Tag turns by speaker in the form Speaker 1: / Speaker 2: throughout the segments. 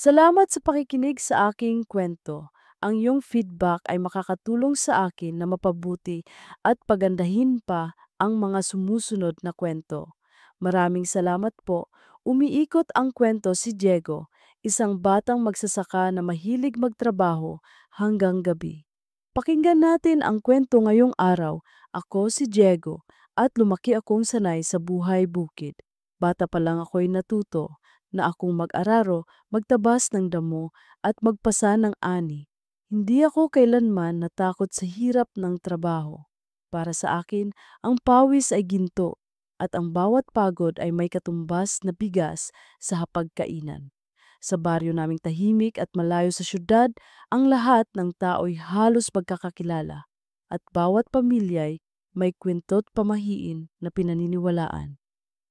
Speaker 1: Salamat sa pakikinig sa aking kwento. Ang iyong feedback ay makakatulong sa akin na mapabuti at pagandahin pa ang mga sumusunod na kwento. Maraming salamat po. Umiikot ang kwento si Diego, isang batang magsasaka na mahilig magtrabaho hanggang gabi. Pakinggan natin ang kwento ngayong araw. Ako si Diego at lumaki akong sanay sa buhay bukid. Bata pa lang ako'y natuto na akong mag-araro, magtabas ng damo at magpasa ng ani. Hindi ako kailanman natakot sa hirap ng trabaho. Para sa akin, ang pawis ay ginto at ang bawat pagod ay may katumbas na bigas sa hapagkainan. Sa baryo naming tahimik at malayo sa syudad, ang lahat ng tao'y halos magkakakilala at bawat pamilya'y may kwento't pamahiin na pinaniniwalaan.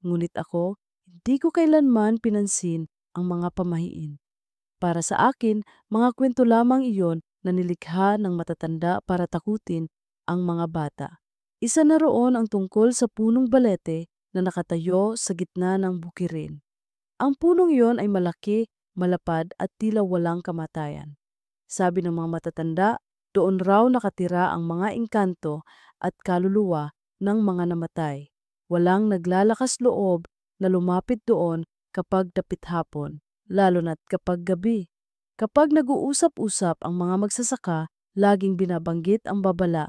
Speaker 1: Ngunit ako, hindi ko kailanman pinansin ang mga pamahiin. Para sa akin, mga kwento lamang iyon na nilikha ng matatanda para takutin ang mga bata. Isa na roon ang tungkol sa punong balete na nakatayo sa gitna ng bukirin. Ang punong iyon ay malaki, malapad at tila walang kamatayan. Sabi ng mga matatanda, doon raw nakatira ang mga engkanto at kaluluwa ng mga namatay. Walang naglalakas loob na lumapit doon kapag dapit hapon, lalo na't kapag gabi. Kapag nag-uusap-usap ang mga magsasaka, laging binabanggit ang babala.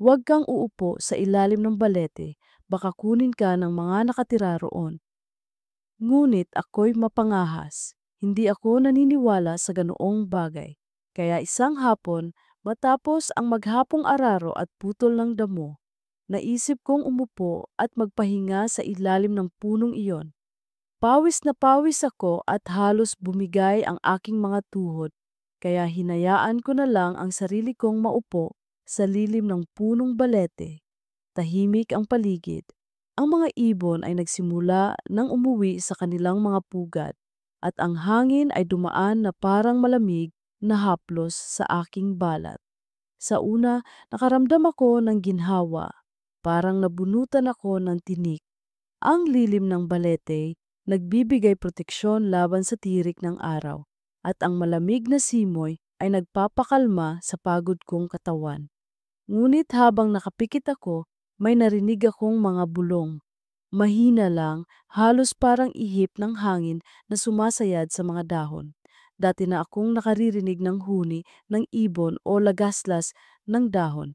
Speaker 1: Huwag kang uupo sa ilalim ng balete, baka kunin ka ng mga nakatira roon. Ngunit ako'y mapangahas. Hindi ako naniniwala sa ganoong bagay. Kaya isang hapon, matapos ang maghapong araro at putol ng damo, naisip kong umupo at magpahinga sa ilalim ng punong iyon. Pawis na pawis ako at halos bumigay ang aking mga tuhod, kaya hinayaan ko na lang ang sarili kong maupo sa lilim ng punong balete. Tahimik ang paligid. Ang mga ibon ay nagsimula nang umuwi sa kanilang mga pugad at ang hangin ay dumaan na parang malamig na haplos sa aking balat. Sa una, nakaramdam ako ng ginhawa. Parang nabunutan ako ng tinik. Ang lilim ng balete nagbibigay proteksyon laban sa tirik ng araw at ang malamig na simoy ay nagpapakalma sa pagod kong katawan. Ngunit habang nakapikit ako, may narinig akong mga bulong. Mahina lang, halos parang ihip ng hangin na sumasayad sa mga dahon. Dati na akong nakaririnig ng huni ng ibon o lagaslas ng dahon.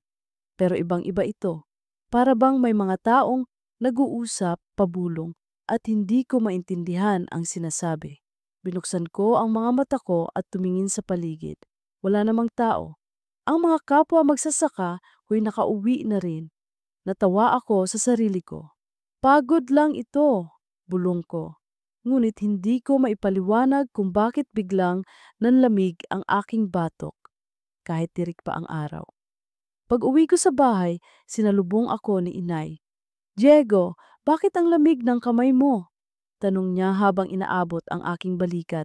Speaker 1: Pero ibang-iba ito. Para bang may mga taong nag-uusap, pabulong, at hindi ko maintindihan ang sinasabi. Binuksan ko ang mga mata ko at tumingin sa paligid. Wala namang tao. Ang mga kapwa magsasaka ko'y nakauwi na rin. Natawa ako sa sarili ko. Pagod lang ito, bulong ko. Ngunit hindi ko maipaliwanag kung bakit biglang nanlamig ang aking batok kahit tirik pa ang araw. Pag-uwi ko sa bahay, sinalubong ako ni inay. Diego, bakit ang lamig ng kamay mo? Tanong niya habang inaabot ang aking balikat.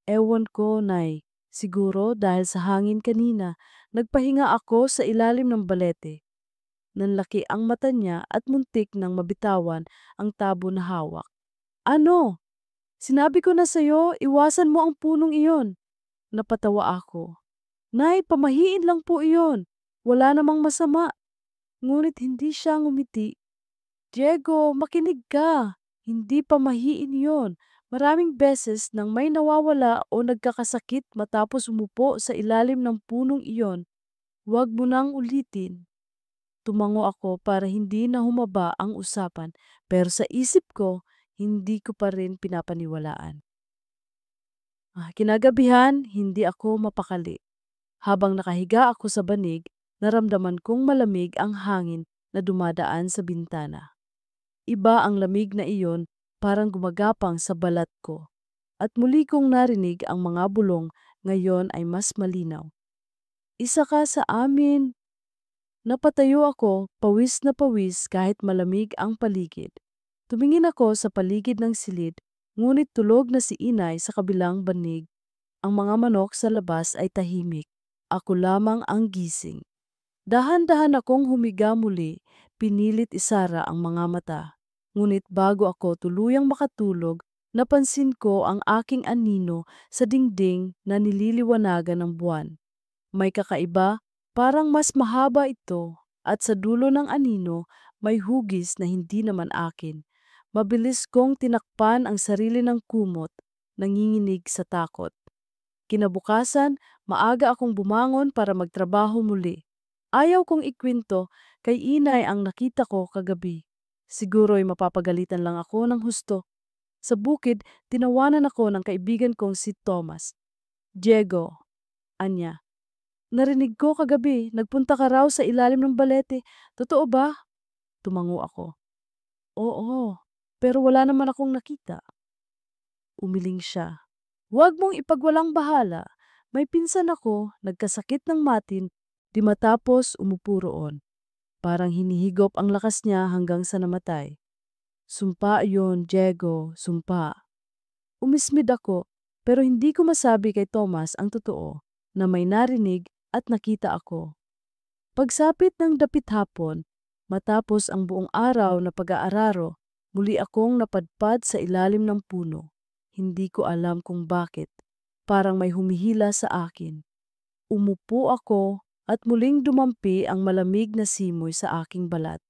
Speaker 1: Ewan ko, nay. Siguro dahil sa hangin kanina, nagpahinga ako sa ilalim ng balete. Nanlaki ang mata niya at muntik nang mabitawan ang tabo na hawak. Ano? Sinabi ko na sa'yo, iwasan mo ang punong iyon. Napatawa ako. Nay, pamahiin lang po iyon. Wala namang masama. Ngunit hindi siya ngumiti. Diego, makinig ka. Hindi pamahiin yon. Maraming beses nang may nawawala o nagkakasakit matapos umupo sa ilalim ng punong iyon, huwag mo nang ulitin. Tumango ako para hindi na humaba ang usapan, pero sa isip ko, hindi ko pa rin pinapaniwalaan. Kinagabihan, hindi ako mapakali. Habang nakahiga ako sa banig, naramdaman kong malamig ang hangin na dumadaan sa bintana. Iba ang lamig na iyon, parang gumagapang sa balat ko. At muli kong narinig ang mga bulong, ngayon ay mas malinaw. Isa ka sa amin. Napatayo ako, pawis na pawis kahit malamig ang paligid. Tumingin ako sa paligid ng silid, ngunit tulog na si inay sa kabilang banig. Ang mga manok sa labas ay tahimik. Ako lamang ang gising. Dahan-dahan akong humiga muli, pinilit isara ang mga mata. Ngunit bago ako tuluyang makatulog, Napansin ko ang aking anino sa dingding na nililiwanagan ng buwan. May kakaiba, parang mas mahaba ito, at sa dulo ng anino may hugis na hindi naman akin. Mabilis kong tinakpan ang sarili ng kumot, nanginginig sa takot. Kinabukasan, maaga akong bumangon para magtrabaho muli. Ayaw kong ikwento kay inay ang nakita ko kagabi. Siguro'y mapapagalitan lang ako ng husto. Sa bukid, tinawanan ako ng kaibigan kong si Thomas. Diego, anya. Narinig ko kagabi, nagpunta ka raw sa ilalim ng balete. Totoo ba? Tumango ako. Oo, pero wala naman akong nakita. Umiling siya. Huwag mong ipagwalang bahala. May pinsan ako, nagkasakit ng matin, di matapos umupo roon. Parang hinihigop ang lakas niya hanggang sa namatay. Sumpa yon, Diego, sumpa. Umismid ako, pero hindi ko masabi kay Thomas ang totoo, na may narinig at nakita ako. Pagsapit ng dapit hapon, matapos ang buong araw na pag-aararo, muli akong napadpad sa ilalim ng puno. Hindi ko alam kung bakit. Parang may humihila sa akin. Umupo ako at muling dumampi ang malamig na simoy sa aking balat.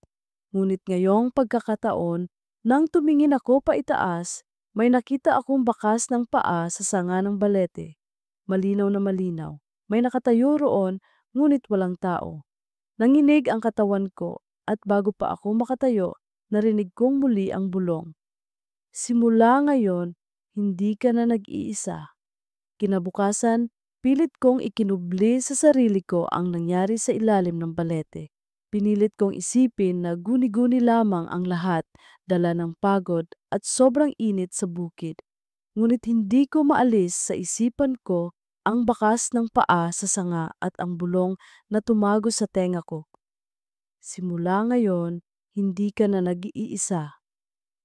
Speaker 1: Ngunit ngayong pagkakataon, nang tumingin ako paitaas, may nakita akong bakas ng paa sa sanga ng balete. Malinaw na malinaw. May nakatayo roon, ngunit walang tao. Nanginig ang katawan ko at bago pa ako makatayo, narinig kong muli ang bulong. Simula ngayon, hindi ka na nag-iisa. Kinabukasan, pilit kong ikinubli sa sarili ko ang nangyari sa ilalim ng balete. Pinilit kong isipin na guni-guni lamang ang lahat, dala ng pagod at sobrang init sa bukid. Ngunit hindi ko maalis sa isipan ko ang bakas ng paa sa sanga at ang bulong na tumago sa tenga ko. Simula ngayon, hindi ka na nag-iisa.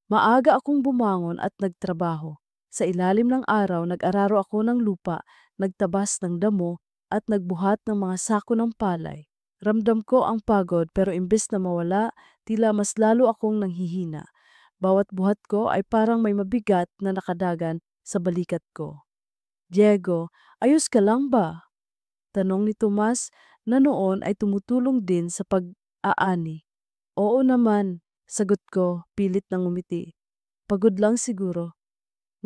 Speaker 1: Maaga akong bumangon at nagtrabaho. Sa ilalim ng araw, nag-araro ako ng lupa, nagtabas ng damo, at nagbuhat ng mga sako ng palay. Ramdam ko ang pagod pero imbes na mawala, tila mas lalo akong nanghihina. Bawat buhat ko ay parang may mabigat na nakadagan sa balikat ko. Diego, ayos ka lang ba? Tanong ni Tomas na noon ay tumutulong din sa pag-aani. Oo naman, sagot ko, pilit na ngumiti. Pagod lang siguro.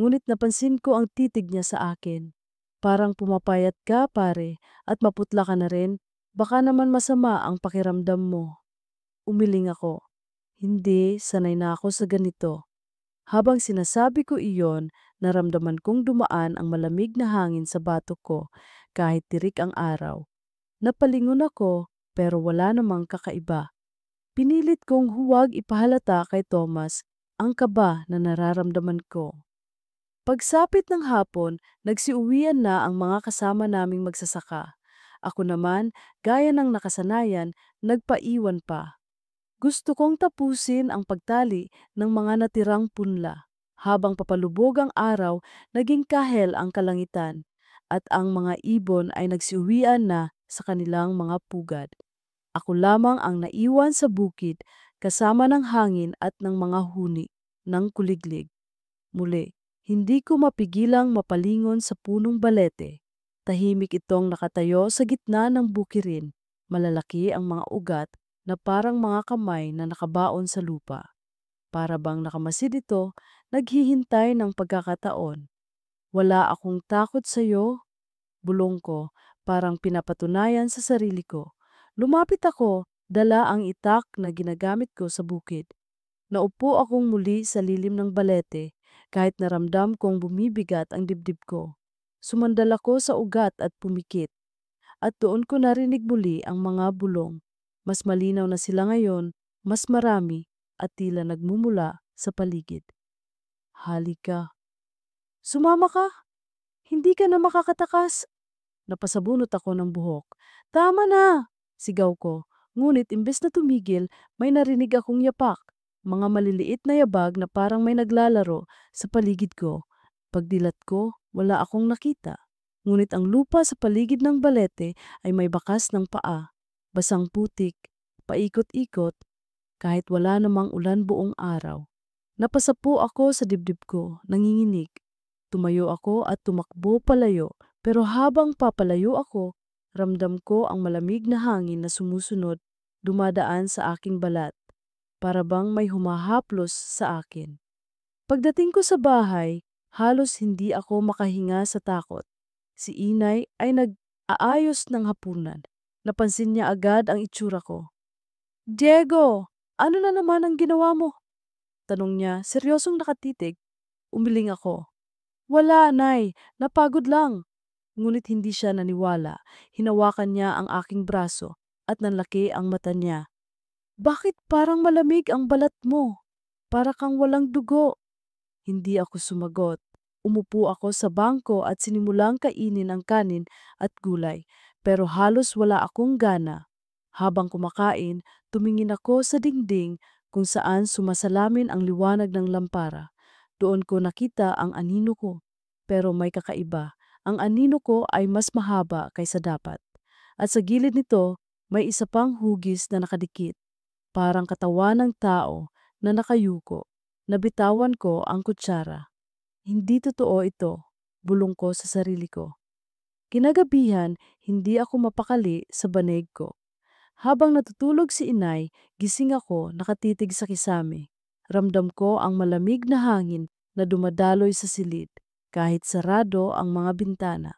Speaker 1: Ngunit napansin ko ang titig niya sa akin. Parang pumapayat ka, pare, at maputla ka na rin. Baka naman masama ang pakiramdam mo. Umiling ako. Hindi, sanay na ako sa ganito. Habang sinasabi ko iyon, naramdaman kong dumaan ang malamig na hangin sa batok ko kahit tirik ang araw. Napalingon ako pero wala namang kakaiba. Pinilit kong huwag ipahalata kay Thomas ang kaba na nararamdaman ko. Pagsapit ng hapon, nagsiuwian na ang mga kasama naming magsasaka. Ako naman, gaya ng nakasanayan, nagpaiwan pa. Gusto kong tapusin ang pagtali ng mga natirang punla. Habang papalubog ang araw, naging kahel ang kalangitan at ang mga ibon ay nagsiuwian na sa kanilang mga pugad. Ako lamang ang naiwan sa bukid kasama ng hangin at ng mga huni ng kuliglig. Muli, hindi ko mapigilang mapalingon sa punong balete. Tahimik itong nakatayo sa gitna ng bukirin. Malalaki ang mga ugat na parang mga kamay na nakabaon sa lupa. Para bang nakamasid ito, naghihintay ng pagkakataon. Wala akong takot sa iyo, bulong ko, parang pinapatunayan sa sarili ko. Lumapit ako, dala ang itak na ginagamit ko sa bukid. Naupo akong muli sa lilim ng balete, kahit naramdam kong bumibigat ang dibdib ko. Sumandal ako sa ugat at pumikit, at doon ko narinig muli ang mga bulong. Mas malinaw na sila ngayon, mas marami, at tila nagmumula sa paligid. Halika. Sumama ka? Hindi ka na makakatakas. Napasabunot ako ng buhok. Tama na! Sigaw ko. Ngunit imbes na tumigil, may narinig akong yapak. Mga maliliit na yabag na parang may naglalaro sa paligid ko. Pagdilat ko, wala akong nakita. Ngunit ang lupa sa paligid ng balete ay may bakas ng paa. Basang putik, paikot-ikot, kahit wala namang ulan buong araw. Napasapo ako sa dibdib ko, nanginginig. Tumayo ako at tumakbo palayo, pero habang papalayo ako, ramdam ko ang malamig na hangin na sumusunod, dumadaan sa aking balat, para bang may humahaplos sa akin. Pagdating ko sa bahay, halos hindi ako makahinga sa takot. Si inay ay nag-aayos ng hapunan. Napansin niya agad ang itsura ko. Diego, ano na naman ang ginawa mo? Tanong niya, seryosong nakatitig. Umiling ako. Wala, nay. Napagod lang. Ngunit hindi siya naniwala. Hinawakan niya ang aking braso at nanlaki ang mata niya. Bakit parang malamig ang balat mo? Para kang walang dugo. Hindi ako sumagot. Umupo ako sa bangko at sinimulang kainin ang kanin at gulay, pero halos wala akong gana. Habang kumakain, tumingin ako sa dingding kung saan sumasalamin ang liwanag ng lampara. Doon ko nakita ang anino ko. Pero may kakaiba. Ang anino ko ay mas mahaba kaysa dapat. At sa gilid nito, may isa pang hugis na nakadikit. Parang katawan ng tao na nakayuko. Nabitawan ko ang kutsara. Hindi totoo ito, bulong ko sa sarili ko. Kinagabihan, hindi ako mapakali sa banig ko. Habang natutulog si inay, gising ako nakatitig sa kisame. Ramdam ko ang malamig na hangin na dumadaloy sa silid, kahit sarado ang mga bintana.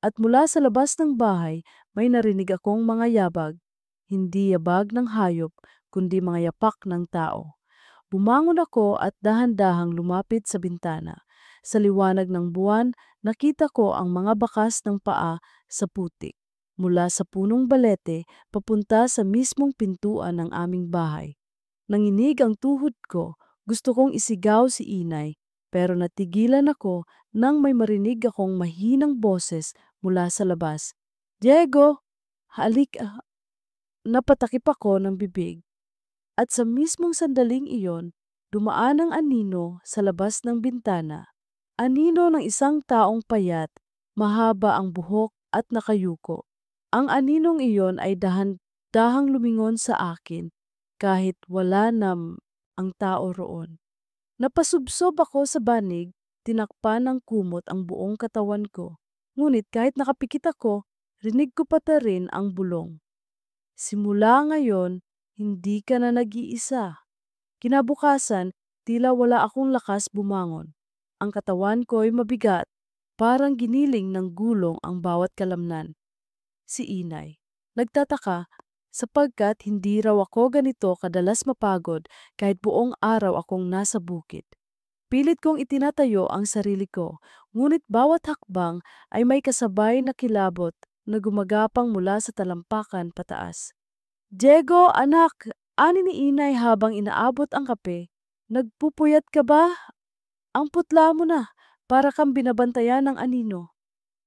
Speaker 1: At mula sa labas ng bahay, may narinig akong mga yabag. Hindi yabag ng hayop, kundi mga yapak ng tao. Bumangon ako at dahan-dahang lumapit sa bintana. Sa liwanag ng buwan, nakita ko ang mga bakas ng paa sa putik. Mula sa punong balete, papunta sa mismong pintuan ng aming bahay. Nanginig ang tuhod ko, gusto kong isigaw si inay, pero natigilan ako nang may marinig akong mahinang boses mula sa labas. Diego, halik, napatakip ako ng bibig. At sa mismong sandaling iyon, dumaan ang anino sa labas ng bintana. Anino ng isang taong payat, mahaba ang buhok at nakayuko. Ang aninong iyon ay dahan-dahang lumingon sa akin kahit wala nam ang tao roon. Napasubsob ako sa banig, tinakpan ng kumot ang buong katawan ko. Ngunit kahit nakapikit ako, rinig ko pata rin ang bulong. Simula ngayon, hindi ka na nag-iisa. Kinabukasan, tila wala akong lakas bumangon. Ang katawan ko'y mabigat, parang giniling ng gulong ang bawat kalamnan. Si inay. Nagtataka sapagkat hindi raw ako ganito kadalas mapagod kahit buong araw akong nasa bukid. Pilit kong itinatayo ang sarili ko, ngunit bawat hakbang ay may kasabay na kilabot na gumagapang mula sa talampakan pataas. Diego, anak, ani ni inay habang inaabot ang kape. Nagpupuyat ka ba? Ang putla mo na, para kang binabantayan ng anino.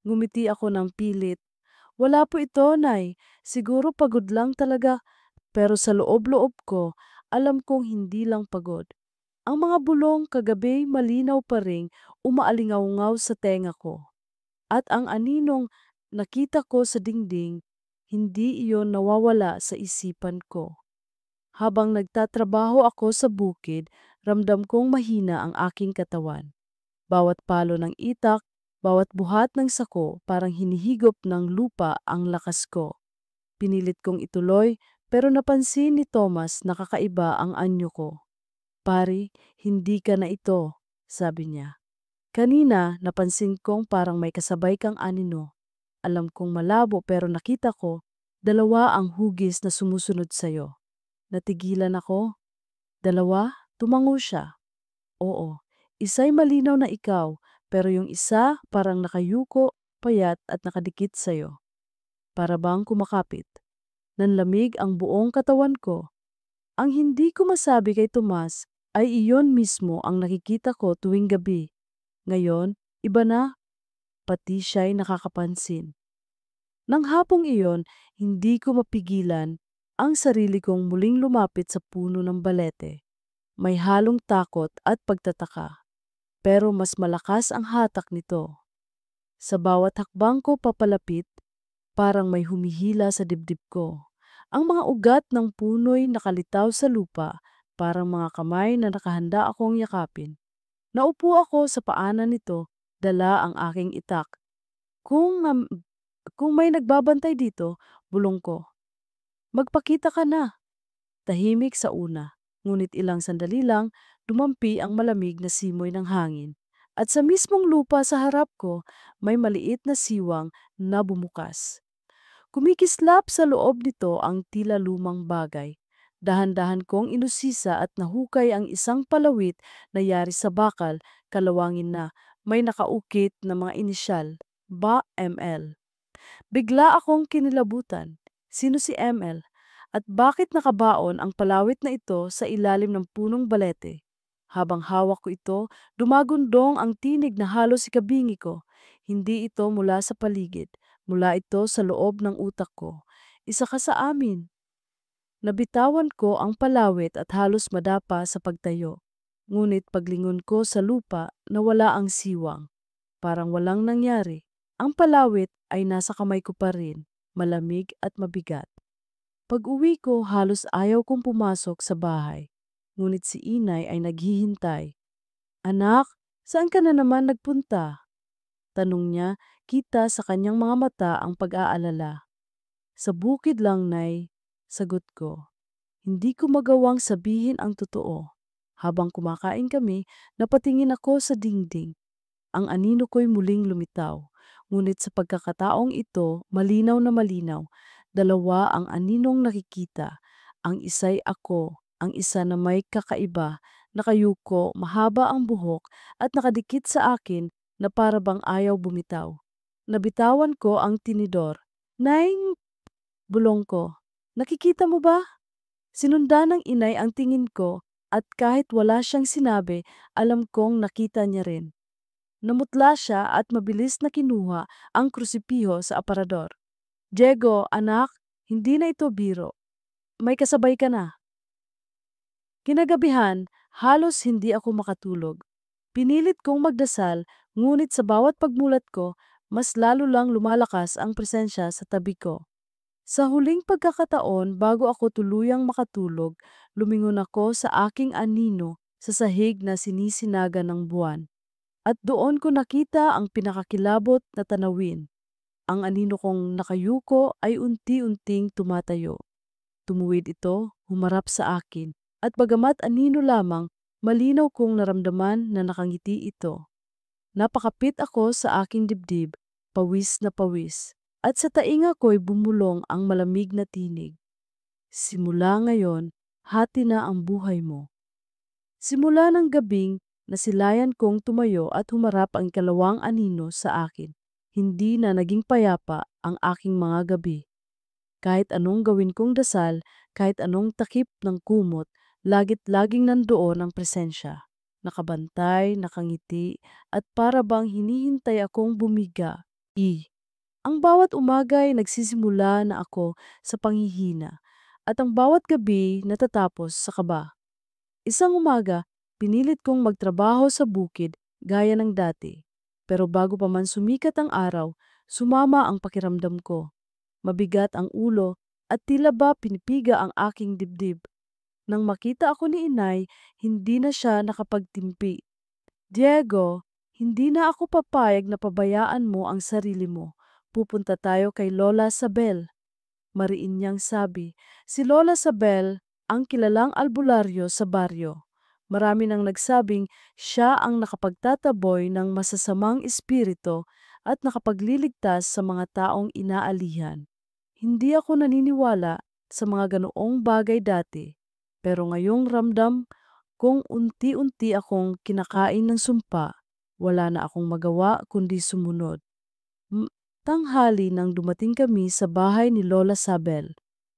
Speaker 1: Ngumiti ako ng pilit. Wala po ito, nay. Siguro pagod lang talaga. Pero sa loob-loob ko, alam kong hindi lang pagod. Ang mga bulong kagabi malinaw pa ring umaalingaw-ngaw sa tenga ko. At ang aninong nakita ko sa dingding, hindi iyon nawawala sa isipan ko. Habang nagtatrabaho ako sa bukid, ramdam kong mahina ang aking katawan. Bawat palo ng itak, bawat buhat ng sako parang hinihigop ng lupa ang lakas ko. Pinilit kong ituloy pero napansin ni Thomas na kakaiba ang anyo ko. Pari, hindi ka na ito, sabi niya. Kanina napansin kong parang may kasabay kang anino. Alam kong malabo pero nakita ko, dalawa ang hugis na sumusunod sa'yo. Natigilan ako. Dalawa? Tumango siya. Oo, isa'y malinaw na ikaw, pero yung isa parang nakayuko, payat at nakadikit sa'yo. Para bang kumakapit. Nanlamig ang buong katawan ko. Ang hindi ko masabi kay Tomas ay iyon mismo ang nakikita ko tuwing gabi. Ngayon, iba na, pati siya'y nakakapansin. Nang hapong iyon, hindi ko mapigilan ang sarili kong muling lumapit sa puno ng balete. May halong takot at pagtataka, pero mas malakas ang hatak nito. Sa bawat hakbang ko papalapit, parang may humihila sa dibdib ko. Ang mga ugat ng puno'y nakalitaw sa lupa, parang mga kamay na nakahanda akong yakapin. Naupo ako sa paanan nito, dala ang aking itak. Kung, um, kung may nagbabantay dito, bulong ko, magpakita ka na. Tahimik sa una, ngunit ilang sandali lang, dumampi ang malamig na simoy ng hangin. At sa mismong lupa sa harap ko, may maliit na siwang na bumukas. Kumikislap sa loob nito ang tila lumang bagay. Dahan-dahan kong inusisa at nahukay ang isang palawit na yari sa bakal, kalawangin na may nakaukit na mga inisyal, ML. Bigla akong kinilabutan. Sino si ML? At bakit nakabaon ang palawit na ito sa ilalim ng punong balete? Habang hawak ko ito, dumagundong ang tinig na halos ikabingi ko. Hindi ito mula sa paligid, mula ito sa loob ng utak ko. Isa ka sa amin. Nabitawan ko ang palawit at halos madapa sa pagtayo. Ngunit paglingon ko sa lupa, nawala ang siwang. Parang walang nangyari. Ang palawit ay nasa kamay ko pa rin, malamig at mabigat. Pag-uwi ko, halos ayaw kong pumasok sa bahay. Ngunit si inay ay naghihintay. Anak, saan ka na naman nagpunta? Tanong niya, kita sa kanyang mga mata ang pag-aalala. Sa bukid lang, nay, sagot ko. Hindi ko magawang sabihin ang totoo. Habang kumakain kami, napatingin ako sa dingding. Ang anino ko'y muling lumitaw. Ngunit sa pagkakataong ito, malinaw na malinaw. Dalawa ang aninong nakikita. Ang isa'y ako, ang isa na may kakaiba, nakayuko, mahaba ang buhok at nakadikit sa akin na para bang ayaw bumitaw. Nabitawan ko ang tinidor. Naing, bulong ko. Nakikita mo ba? Sinundan ng inay ang tingin ko at kahit wala siyang sinabi, alam kong nakita niya rin. Namutla siya at mabilis na kinuha ang krusipiho sa aparador. Diego, anak, hindi na ito biro. May kasabay ka na. Kinagabihan, halos hindi ako makatulog. Pinilit kong magdasal, ngunit sa bawat pagmulat ko, mas lalo lang lumalakas ang presensya sa tabi ko. Sa huling pagkakataon bago ako tuluyang makatulog, lumingon ako sa aking anino sa sahig na sinisinaga ng buwan. At doon ko nakita ang pinakakilabot na tanawin. Ang anino kong nakayuko ay unti-unting tumatayo. Tumuwid ito, humarap sa akin, at bagamat anino lamang, malinaw kong naramdaman na nakangiti ito. Napakapit ako sa aking dibdib, pawis na pawis, at sa tainga ko'y bumulong ang malamig na tinig. Simula ngayon, hati na ang buhay mo. Simula ng gabing, nasilayan kong tumayo at humarap ang ikalawang anino sa akin. Hindi na naging payapa ang aking mga gabi. Kahit anong gawin kong dasal, kahit anong takip ng kumot, lagit-laging nandoon ang presensya. Nakabantay, nakangiti, at para bang hinihintay akong bumiga. Ang bawat umaga'y nagsisimula na ako sa panghihina, at ang bawat gabi natatapos sa kaba. Isang umaga, pinilit kong magtrabaho sa bukid gaya ng dati. Pero bago pa man sumikat ang araw, sumama ang pakiramdam ko. Mabigat ang ulo at tila ba pinipiga ang aking dibdib. Nang makita ako ni inay, hindi na siya nakapagtimpi. Diego, hindi na ako papayag na pabayaan mo ang sarili mo. Pupunta tayo kay Lola Sabel. Mariin niyang sabi, si Lola Sabel ang kilalang albularyo sa baryo. Marami nang nagsabing siya ang nakapagtataboy ng masasamang espiritu at nakapagliligtas sa mga taong inaalihan. Hindi ako naniniwala sa mga ganoong bagay dati, pero ngayong ramdam kung unti-unti akong kinakain ng sumpa, wala na akong magawa kundi sumunod. Tanghali nang dumating kami sa bahay ni Lola Sabel.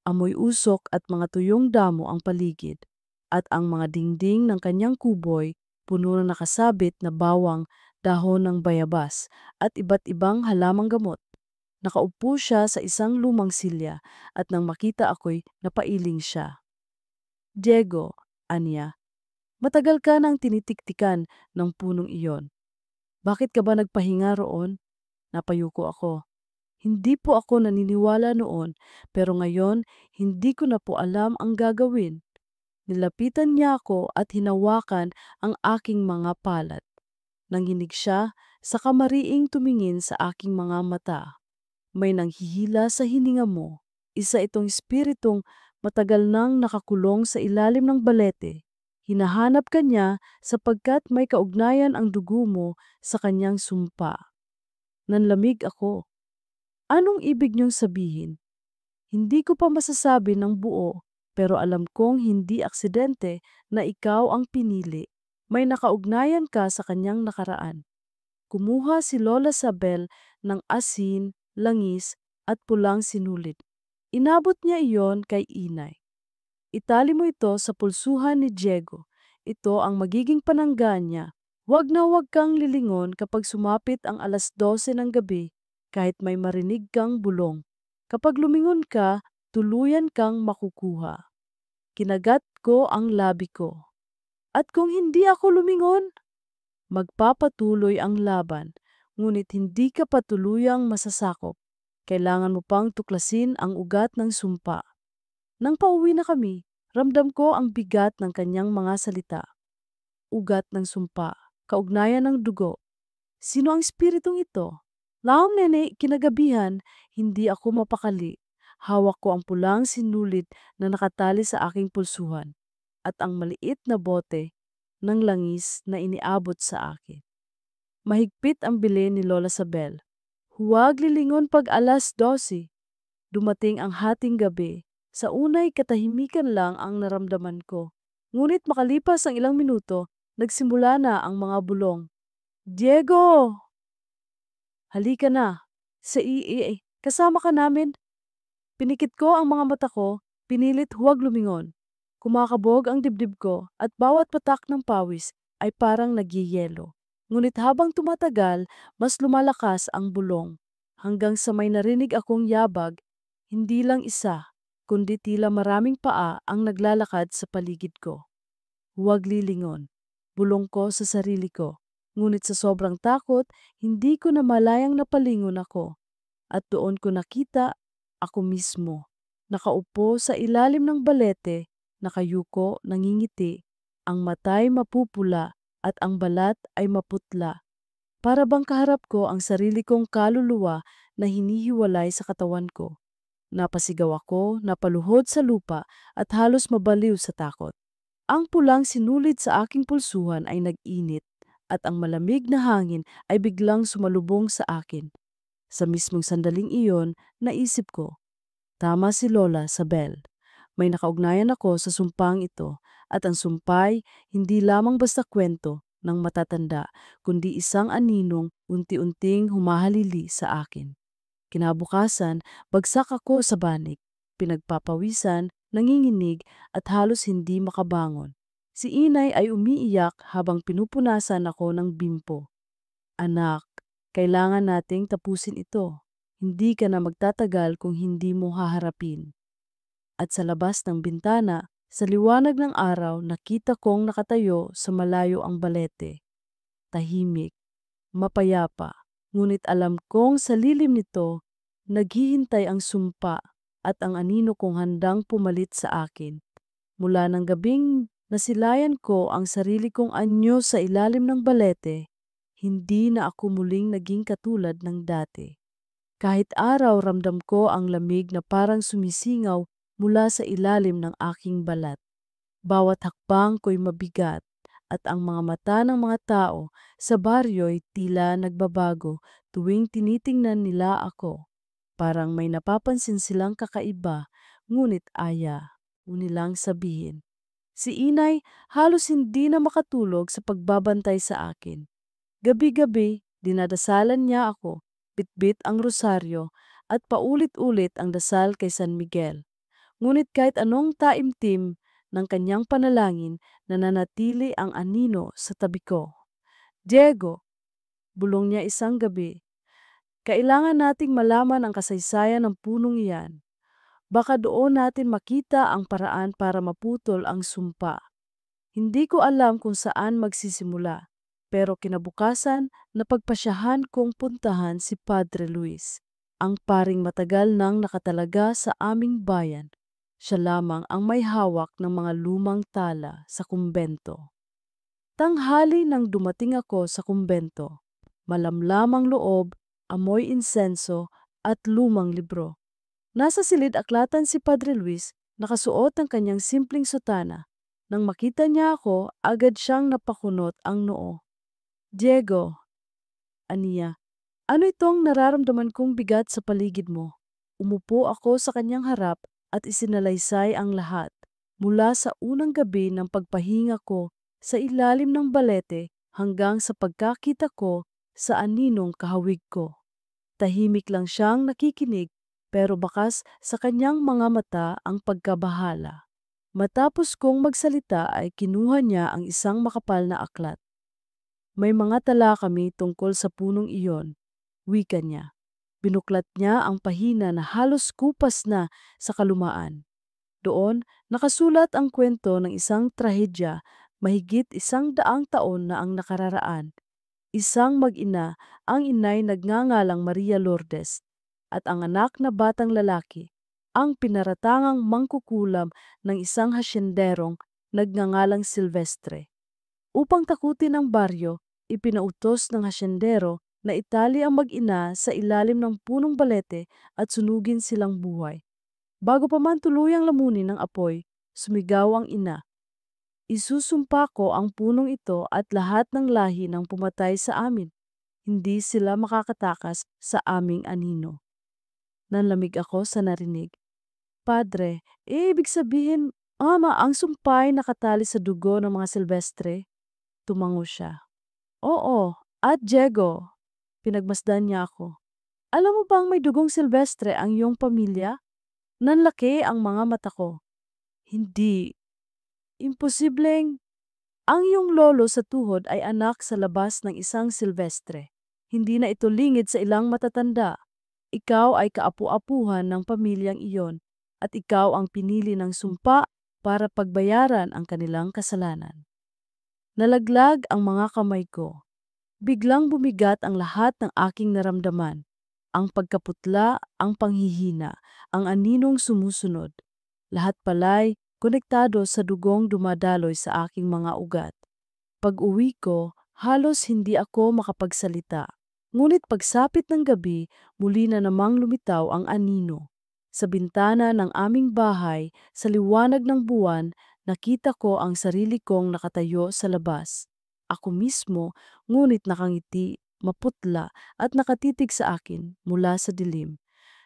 Speaker 1: Amoy usok at mga tuyong damo ang paligid, at ang mga dingding ng kanyang kuboy puno na nakasabit na bawang, dahon ng bayabas, at iba't ibang halamang gamot. Nakaupo siya sa isang lumang silya at nang makita ako'y napailing siya. Diego, anya, matagal ka nang tinitiktikan ng punong iyon. Bakit ka ba nagpahinga roon? Napayuko ako. Hindi po ako naniniwala noon, pero ngayon hindi ko na po alam ang gagawin. Nilapitan niya ako at hinawakan ang aking mga palad. Nanginig siya, saka mariing tumingin sa aking mga mata. May nanghihila sa hininga mo. Isa itong espiritong matagal nang nakakulong sa ilalim ng balete. Hinahanap ka niya sapagkat may kaugnayan ang dugo mo sa kanyang sumpa. Nanlamig ako. Anong ibig niyong sabihin? Hindi ko pa masasabi ng buo, pero alam kong hindi aksidente na ikaw ang pinili. May nakaugnayan ka sa kanyang nakaraan. Kumuha si Lola Sabel ng asin, langis at pulang sinulid. Inabot niya iyon kay inay. Itali mo ito sa pulsuhan ni Diego. Ito ang magiging panangga niya. Huwag na huwag kang lilingon kapag sumapit ang 12:00 ng gabi kahit may marinig kang bulong. Kapag lumingon ka, tuluyan kang makukuha. Kinagat ko ang labi ko. At kung hindi ako lumingon, magpapatuloy ang laban, ngunit hindi ka patuluyang masasakop. Kailangan mo pang tuklasin ang ugat ng sumpa. Nang pauwi na kami, ramdam ko ang bigat ng kanyang mga salita. Ugat ng sumpa, kaugnayan ng dugo. Sino ang espiritong ito? Laong nene, kinagabihan, hindi ako mapakali. Hawak ko ang pulang sinulid na nakatali sa aking pulsuhan at ang maliit na bote ng langis na iniabot sa akin. Mahigpit ang bilin ni Lola Sabel. Huwag lilingon pag 12:00. Dumating ang hating gabi. Sa unay katahimikan lang ang naramdaman ko. Ngunit makalipas ang ilang minuto, nagsimula na ang mga bulong. Diego! Halika na. Sa kasama ka namin. Pinikit ko ang mga mata ko, pinilit huwag lumingon. Kumakabog ang dibdib ko at bawat patak ng pawis ay parang nagyiyelo. Ngunit habang tumatagal, mas lumalakas ang bulong. Hanggang sa may narinig akong yabag, hindi lang isa, kundi tila maraming paa ang naglalakad sa paligid ko. Huwag lilingon. Bulong ko sa sarili ko. Ngunit sa sobrang takot, hindi ko na malayang napalingon ako. At doon ko nakita ako mismo. Nakaupo sa ilalim ng balete, nakayuko, nangingiti, ang matay mapupula at ang balat ay maputla. Para bang kaharap ko ang sarili kong kaluluwa na hinihiwalay sa katawan ko. Napasigaw ako, napaluhod sa lupa at halos mabaliw sa takot. Ang pulang sinulid sa aking pulsuhan ay nag-init at ang malamig na hangin ay biglang sumalubong sa akin. Sa mismong sandaling iyon, naisip ko, tama si Lola Sabel. May nakaugnayan ako sa sumpang ito at ang sumpay hindi lamang basta kwento ng matatanda kundi isang aninong unti-unting humahalili sa akin. Kinabukasan, bagsak ako sa banig, pinagpapawisan, nanginginig at halos hindi makabangon. Si inay ay umiiyak habang pinupunasan ako ng bimpo. Anak, kailangan nating tapusin ito. Hindi ka na magtatagal kung hindi mo haharapin. At sa labas ng bintana, sa liwanag ng araw, nakita kong nakatayo sa malayo ang balete. Tahimik, mapayapa, ngunit alam kong sa lilim nito, naghihintay ang sumpa at ang anino kong handang pumalit sa akin. Mula ng gabing nasilayan ko ang sarili kong anyo sa ilalim ng balete, hindi na ako muling naging katulad ng dati. Kahit araw ramdam ko ang lamig na parang sumisingaw mula sa ilalim ng aking balat. Bawat hakbang ko'y mabigat at ang mga mata ng mga tao sa baryo'y tila nagbabago tuwing tinitingnan nila ako. Parang may napapansin silang kakaiba, ngunit nilang sabihin. Si inay halos hindi na makatulog sa pagbabantay sa akin. Gabi-gabi, dinadasalan niya ako, bitbit ang rosaryo at paulit-ulit ang dasal kay San Miguel. Ngunit kahit anong taimtim ng kanyang panalangin, nananatili ang anino sa tabi ko. Diego, bulong niya isang gabi, kailangan nating malaman ang kasaysayan ng punong iyan. Baka doon natin makita ang paraan para maputol ang sumpa. Hindi ko alam kung saan magsisimula, pero kinabukasan napagpasyahan kong puntahan si Padre Luis, ang paring matagal nang nakatalaga sa aming bayan. Siya lamang ang may hawak ng mga lumang tala sa kumbento. Tanghali nang dumating ako sa kumbento, malamlamang loob, amoy insenso at lumang libro. Nasa silid-aklatan si Padre Luis, nakasuot ang kanyang simpleng sutana. Nang makita niya ako, agad siyang napakunot ang noo. Diego, aniya, ano itong nararamdaman kong bigat sa paligid mo? Umupo ako sa kanyang harap at isinalaysay ang lahat. Mula sa unang gabi ng pagpahinga ko sa ilalim ng balete hanggang sa pagkakita ko sa aninong kahawig ko. Tahimik lang siyang nakikinig pero bakas sa kanyang mga mata ang pagkabahala. Matapos kong magsalita ay kinuha niya ang isang makapal na aklat. May mga tala kami tungkol sa punong iyon, wika niya. Binuklat niya ang pahina na halos kupas na sa kalumaan. Doon, nakasulat ang kwento ng isang trahedya mahigit 100 taon na ang nakararaan. Isang mag-ina, ang inay nagngangalang Maria Lourdes, at ang anak na batang lalaki, ang pinaratangang mangkukulam ng isang hasyenderong nagngangalang Silvestre. Upang takutin ang baryo, ipinautos ng hasyendero na itali ang mag-ina sa ilalim ng punong balete at sunugin silang buhay. Bago pa man tuluyang lamunin ng apoy, sumigaw ang ina. Isusumpa ko ang punong ito at lahat ng lahi ng pumatay sa amin. Hindi sila makakatakas sa aming anino. Nanlamig ako sa narinig. Padre, ibig sabihin, Ama, ang sumpay nakatali sa dugo ng mga Silvestre? Tumango siya. Oo, at Diego. Pinagmasdan niya ako. Alam mo bang may dugong Silvestre ang iyong pamilya? Nanlaki ang mga mata ko. Hindi. Imposibleng. Ang iyong lolo sa tuhod ay anak sa labas ng isang Silvestre. Hindi na ito lingid sa ilang matatanda. Ikaw ay kaapu-apuhan ng pamilyang iyon at ikaw ang pinili ng sumpa para pagbayaran ang kanilang kasalanan. Nalaglag ang mga kamay ko. Biglang bumigat ang lahat ng aking naramdaman. Ang pagkaputla, ang panghihina, ang aninong sumusunod. Lahat pala'y konektado sa dugong dumadaloy sa aking mga ugat. Pag-uwi ko, halos hindi ako makapagsalita. Ngunit pagsapit ng gabi, muli na namang lumitaw ang anino. Sa bintana ng aming bahay, sa liwanag ng buwan, nakita ko ang sarili kong nakatayo sa labas. Ako mismo, ngunit nakangiti, maputla at nakatitig sa akin mula sa dilim.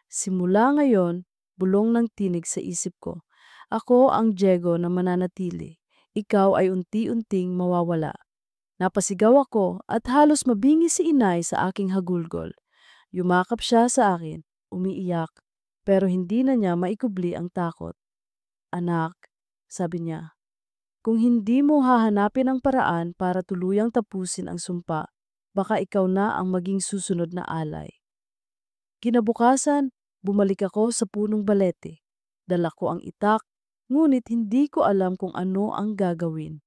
Speaker 1: Simula ngayon, bulong ng tinig sa isip ko. Ako ang Diego na mananatili. Ikaw ay unti-unting mawawala. Napasigaw ako at halos mabingi si inay sa aking hagulgol. Yumakap siya sa akin, umiiyak, pero hindi na niya maikubli ang takot. Anak, sabi niya, kung hindi mo hahanapin ang paraan para tuluyang tapusin ang sumpa, baka ikaw na ang maging susunod na alay. Kinabukasan, bumalik ako sa punong balete. Dala ko ang itak, ngunit hindi ko alam kung ano ang gagawin.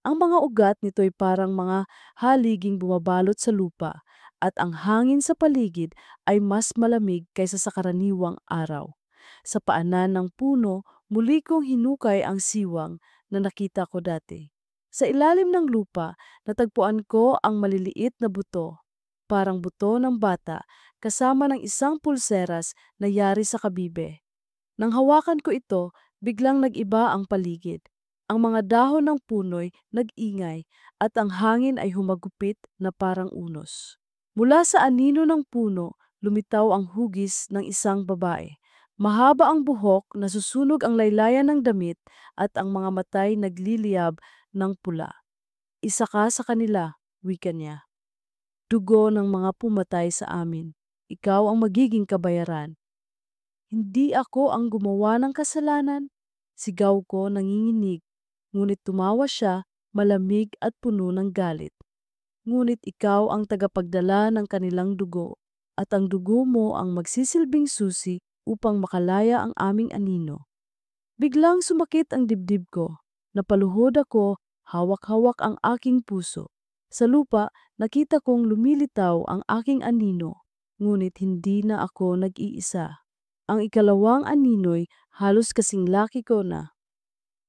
Speaker 1: Ang mga ugat nito'y parang mga haliging bumabalot sa lupa at ang hangin sa paligid ay mas malamig kaysa sa karaniwang araw. Sa paanan ng puno, muli kong hinukay ang siwang na nakita ko dati. Sa ilalim ng lupa, natagpuan ko ang maliliit na buto, parang buto ng bata, kasama ng isang pulseras na yari sa kabibe. Nang hawakan ko ito, biglang nag-iba ang paligid. Ang mga dahon ng puno'y nag-ingay at ang hangin ay humagupit na parang unos. Mula sa anino ng puno, lumitaw ang hugis ng isang babae. Mahaba ang buhok, nasusunog ang laylayan ng damit at ang mga matay nagliliyab ng pula. Isa ka sa kanila, wika niya. Dugo ng mga pumatay sa amin. Ikaw ang magiging kabayaran. Hindi ako ang gumawa ng kasalanan. Sigaw ko nanginginig, ngunit tumawa siya, malamig at puno ng galit. Ngunit ikaw ang tagapagdala ng kanilang dugo, at ang dugo mo ang magsisilbing susi upang makalaya ang aming anino. Biglang sumakit ang dibdib ko. Napaluhod ako, hawak-hawak ang aking puso. Sa lupa, nakita kong lumilitaw ang aking anino, ngunit hindi na ako nag-iisa. Ang ikalawang anino'y halos kasing laki ko na.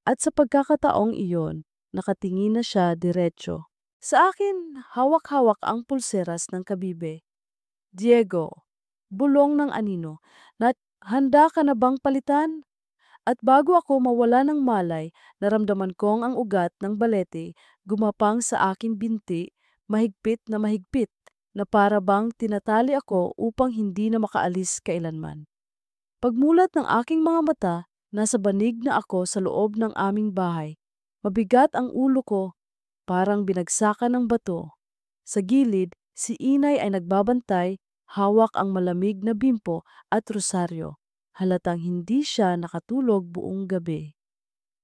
Speaker 1: At sa pagkakataong iyon, nakatingin na siya diretso. Sa akin, hawak-hawak ang pulseras ng kabibe. Diego, bulong ng anino, na handa ka na bang palitan? At bago ako mawala ng malay, naramdaman kong ang ugat ng balete gumapang sa aking binti, mahigpit, na para bang tinatali ako upang hindi na makaalis kailanman. Pagmulat ng aking mga mata, nasa banig na ako sa loob ng aming bahay. Mabigat ang ulo ko, parang binagsakan ng bato. Sa gilid, si inay ay nagbabantay, hawak ang malamig na bimpo at rosaryo. Halatang hindi siya nakatulog buong gabi.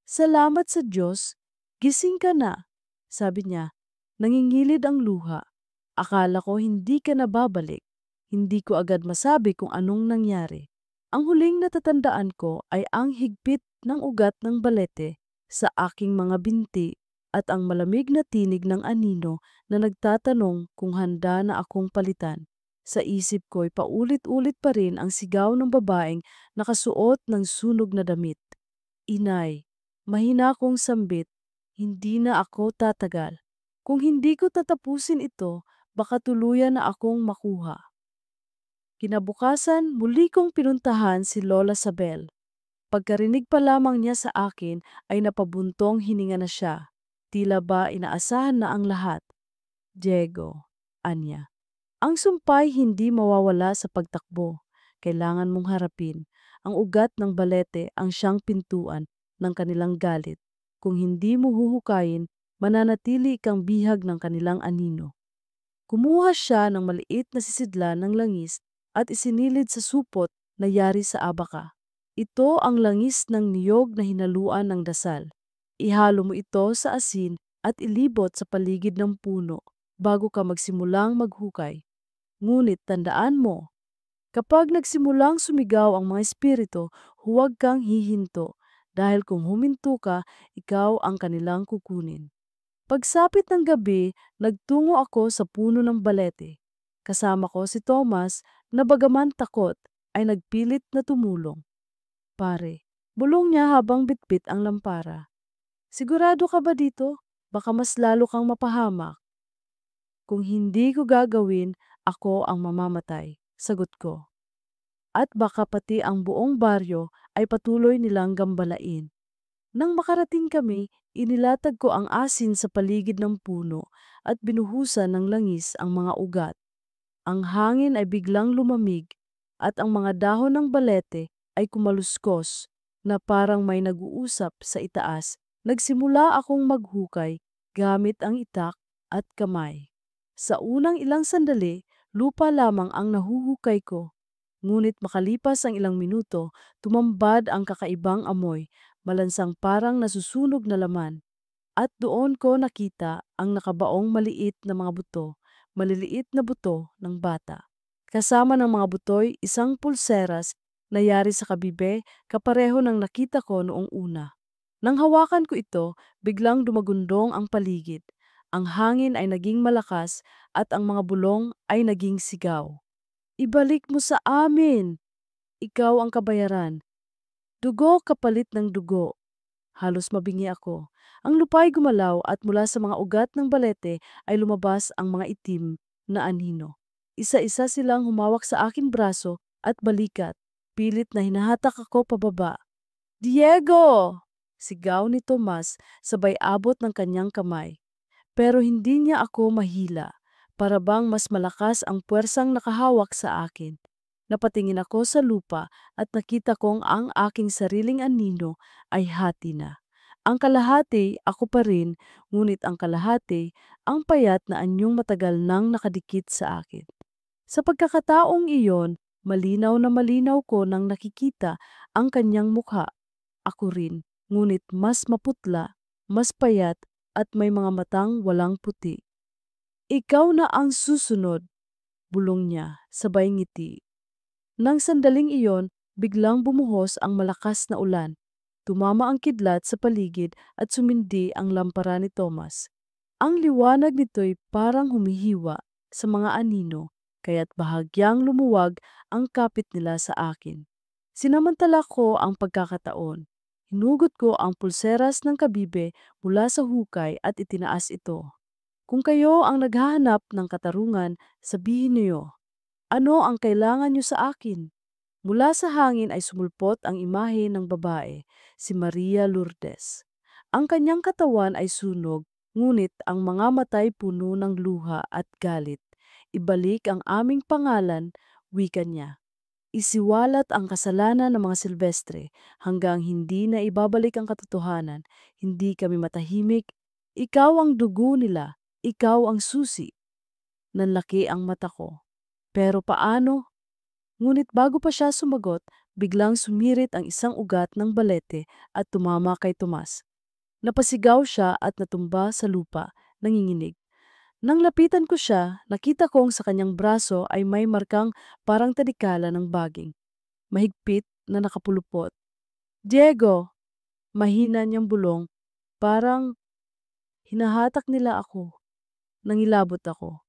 Speaker 1: Salamat sa Diyos, gising ka na, sabi niya. Nangingilid ang luha. Akala ko hindi ka na babalik. Hindi ko agad masabi kung anong nangyari. Ang huling natatandaan ko ay ang higpit ng ugat ng balete sa aking mga binti at ang malamig na tinig ng anino na nagtatanong kung handa na akong palitan. Sa isip ko'y paulit-ulit pa rin ang sigaw ng babaeng nakasuot ng sunog na damit. Inay, mahina akong sambit, hindi na ako tatagal. Kung hindi ko tatapusin ito, baka tuluyan na akong makuha. Kinabukasan, muli kong pinuntahan si Lola Sabel. Pagkarinig pa lamang niya sa akin ay napabuntong hininga na siya. Tila ba inaasahan na ang lahat. Diego, anya. Ang sumpay hindi mawawala sa pagtakbo. Kailangan mong harapin. Ang ugat ng balete ang siyang pintuan ng kanilang galit. Kung hindi mo huhukayin, mananatili kang bihag ng kanilang anino. Kumuha siya ng maliit na sisidlan ng langis at isinilid sa supot na yari sa abaka. Ito ang langis ng niyog na hinaluan ng dasal. Ihalo mo ito sa asin at ilibot sa paligid ng puno bago ka magsimulang maghukay. Ngunit tandaan mo, kapag nagsimulang sumigaw ang mga espiritu, huwag kang hihinto dahil kung huminto ka, ikaw ang kanilang kukunin. Pagsapit ng gabi, nagtungo ako sa puno ng balete. Kasama ko si Thomas na bagaman takot ay nagpilit na tumulong. Pare, bulong niya habang bitbit ang lampara. Sigurado ka ba dito? Baka mas lalo kang mapahamak. Kung hindi ko gagawin, ako ang mamamatay, sagot ko. At baka pati ang buong baryo ay patuloy nilang gambalain. Nang makarating kami, inilatag ko ang asin sa paligid ng puno at binuhusan ng langis ang mga ugat. Ang hangin ay biglang lumamig at ang mga dahon ng balete ay kumaluskos na parang may nag-uusap sa itaas. Nagsimula akong maghukay gamit ang itak at kamay. Sa unang ilang sandali, lupa lamang ang nahuhukay ko. Ngunit makalipas ang ilang minuto, tumambad ang kakaibang amoy, malansang parang nasusunog na laman. At doon ko nakita ang nakabaong maliit na mga buto, maliliit na buto ng bata. Kasama ng mga butoy, isang pulseras na yari sa kabibe, kapareho ng nakita ko noong una. Nang hawakan ko ito, biglang dumagundong ang paligid. Ang hangin ay naging malakas at ang mga bulong ay naging sigaw. Ibalik mo sa amin! Ikaw ang kabayaran. Dugo kapalit ng dugo. Halos mabingi ako. Ang lupa'y gumalaw at mula sa mga ugat ng balete ay lumabas ang mga itim na anino. Isa-isa silang humawak sa aking braso at balikat. Pilit na hinahatak ako pababa. Diego! Sigaw ni Tomas sabay abot ng kanyang kamay. Pero hindi niya ako mahila. Para bang mas malakas ang puwersang nakahawak sa akin. Napatingin ako sa lupa at nakita kong ang aking sariling anino ay hati na. Ang kalahati, ako pa rin, ngunit ang kalahati, ang payat na anyong matagal nang nakadikit sa akin. Sa pagkakataong iyon, malinaw na malinaw ko nang nakikita ang kanyang mukha. Ako rin, ngunit mas maputla, mas payat at may mga matang walang puti. Ikaw na ang susunod, bulong niya, sabay ngiti. Nang sandaling iyon, biglang bumuhos ang malakas na ulan. Tumama ang kidlat sa paligid at sumindi ang lampara ni Thomas. Ang liwanag nito'y parang humihiwa sa mga anino, kaya't bahagyang lumuwag ang kapit nila sa akin. Sinamantala ko ang pagkakataon. Hinugot ko ang pulseras ng kabibe mula sa hukay at itinaas ito. Kung kayo ang naghahanap ng katarungan, sabihin niyo, ano ang kailangan niyo sa akin? Mula sa hangin ay sumulpot ang imahe ng babae, si Maria Lourdes. Ang kanyang katawan ay sunog, ngunit ang mga matay puno ng luha at galit. Ibalik ang aming pangalan, wika niya. Isiwalat ang kasalanan ng mga Silvestre hanggang hindi na ibabalik ang katotohanan. Hindi kami matahimik. Ikaw ang dugo nila. Ikaw ang susi. Nanlaki ang mata ko. Pero paano? Ngunit bago pa siya sumagot, biglang sumirit ang isang ugat ng balete at tumama kay Tomas. Napasigaw siya at natumba sa lupa, nanginginig. Nang lapitan ko siya, nakita kong sa kanyang braso ay may markang parang tadikala ng baging. Mahigpit na nakapulupot. Diego! Mahina niyang bulong. Parang hinahatak nila ako. Nangilabot ako.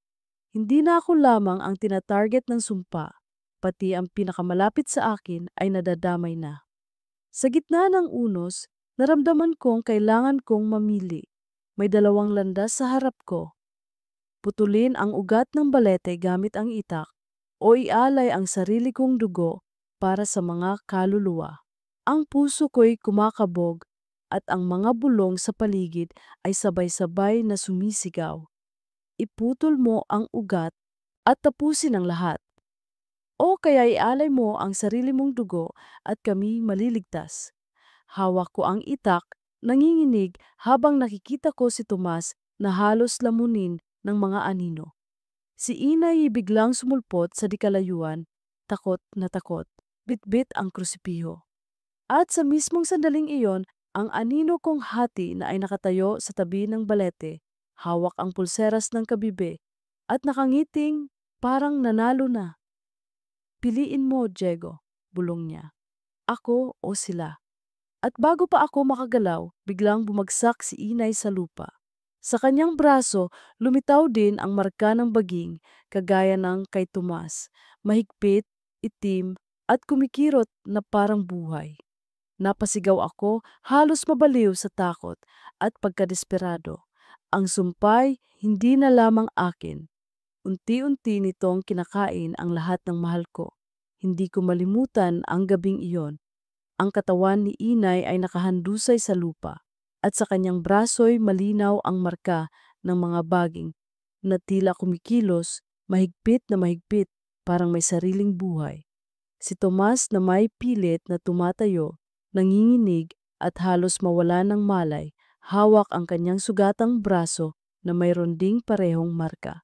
Speaker 1: Hindi na ako lamang ang tinatarget ng sumpa, pati ang pinakamalapit sa akin ay nadadamay na. Sa gitna ng unos, naramdaman kong kailangan kong mamili. May dalawang landas sa harap ko. Putulin ang ugat ng balete gamit ang itak o ialay ang sarili kong dugo para sa mga kaluluwa. Ang puso ko'y kumakabog at ang mga bulong sa paligid ay sabay-sabay na sumisigaw. Iputol mo ang ugat at tapusin ang lahat. O kaya ialay mo ang sarili mong dugo at kami maliligtas. Hawak ko ang itak, nanginginig habang nakikita ko si Tomas na halos lamunin ng mga anino. Si Inay biglang sumulpot sa dikalayuan, takot na takot, bitbit ang krusipiho. At sa mismong sandaling iyon, ang anino kong hati na ay nakatayo sa tabi ng balete, hawak ang pulseras ng kabibe, at nakangiting parang nanalo na. Piliin mo, Diego, bulong niya. Ako o sila. At bago pa ako makagalaw, biglang bumagsak si Inay sa lupa. Sa kanyang braso, lumitaw din ang marka ng baging, kagaya ng kay Tomas, mahigpit, itim, at kumikirot na parang buhay. Napasigaw ako, halos mabaliw sa takot at pagkadesperado. Ang sumpay, hindi na lamang akin. Unti-unti nitong kinakain ang lahat ng mahal ko. Hindi ko malimutan ang gabing iyon. Ang katawan ni Inay ay nakahandusay sa lupa at sa kanyang braso'y malinaw ang marka ng mga baging na tila kumikilos, mahigpit na mahigpit, parang may sariling buhay. Si Tomas na may pilit na tumatayo, nanginginig at halos mawala ng malay, hawak ang kanyang sugatang braso na mayroon ding parehong marka.